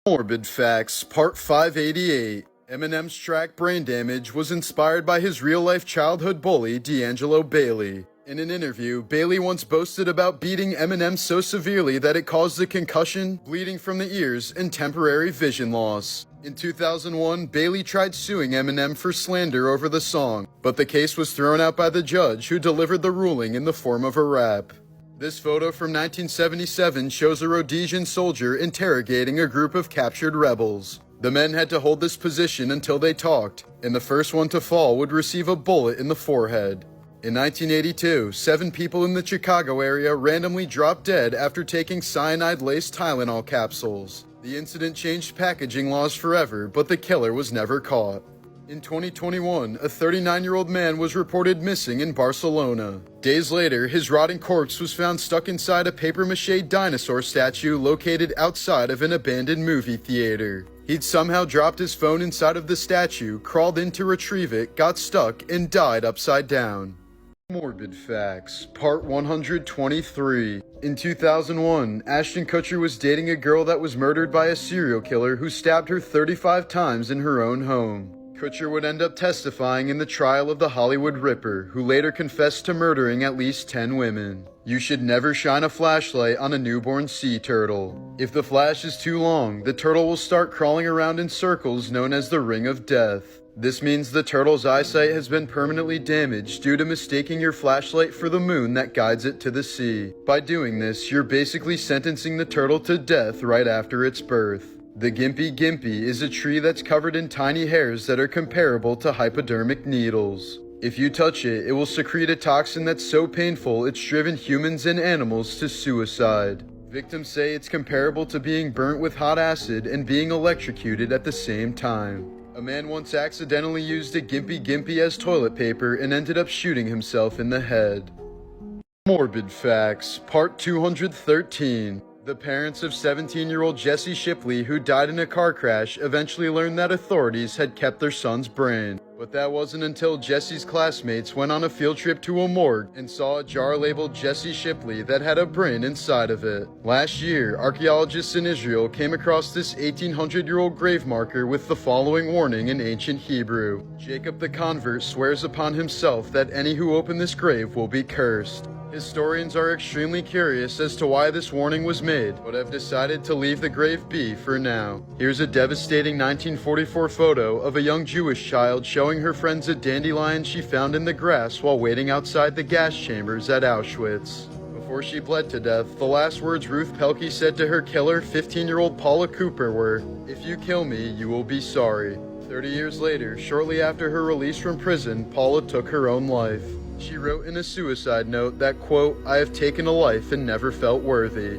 Morbid Facts, Part 588. Eminem's track Brain Damage was inspired by his real-life childhood bully, D'Angelo Bailey. In an interview, Bailey once boasted about beating Eminem so severely that it caused a concussion, bleeding from the ears, and temporary vision loss. In 2001, Bailey tried suing Eminem for slander over the song, but the case was thrown out by the judge who delivered the ruling in the form of a rap. This photo from 1977 shows a Rhodesian soldier interrogating a group of captured rebels. The men had to hold this position until they talked, and the first one to fall would receive a bullet in the forehead. In 1982, 7 people in the Chicago area randomly dropped dead after taking cyanide-laced Tylenol capsules. The incident changed packaging laws forever, but the killer was never caught. In 2021, a 39-year-old man was reported missing in Barcelona. Days later, his rotting corpse was found stuck inside a papier-mâché dinosaur statue located outside of an abandoned movie theater. He'd somehow dropped his phone inside of the statue, crawled in to retrieve it, got stuck, and died upside down. Morbid Facts, Part 123. In 2001, Ashton Kutcher was dating a girl that was murdered by a serial killer who stabbed her 35 times in her own home. Kutcher would end up testifying in the trial of the Hollywood Ripper, who later confessed to murdering at least 10 women. You should never shine a flashlight on a newborn sea turtle. If the flash is too long, the turtle will start crawling around in circles known as the Ring of Death. This means the turtle's eyesight has been permanently damaged due to mistaking your flashlight for the moon that guides it to the sea. By doing this, you're basically sentencing the turtle to death right after its birth. The Gimpy Gimpy is a tree that's covered in tiny hairs that are comparable to hypodermic needles. If you touch it, it will secrete a toxin that's so painful it's driven humans and animals to suicide. Victims say it's comparable to being burnt with hot acid and being electrocuted at the same time. A man once accidentally used a Gimpy Gimpy as toilet paper and ended up shooting himself in the head. Morbid Facts, Part 213. The parents of 17-year-old Jesse Shipley, who died in a car crash, eventually learned that authorities had kept their son's brain. But that wasn't until Jesse's classmates went on a field trip to a morgue and saw a jar labeled Jesse Shipley that had a brain inside of it. Last year, archaeologists in Israel came across this 1800-year-old grave marker with the following warning in ancient Hebrew. Jacob the convert swears upon himself that any who open this grave will be cursed. Historians are extremely curious as to why this warning was made, but have decided to leave the grave be for now. Here's a devastating 1944 photo of a young Jewish child showing her friends a dandelion she found in the grass while waiting outside the gas chambers at Auschwitz. Before she bled to death, the last words Ruth Pelkey said to her killer, 15-year-old Paula Cooper, were, "If you kill me, you will be sorry." 30 years later, shortly after her release from prison, Paula took her own life. She wrote in a suicide note that, quote, "I have taken a life and never felt worthy."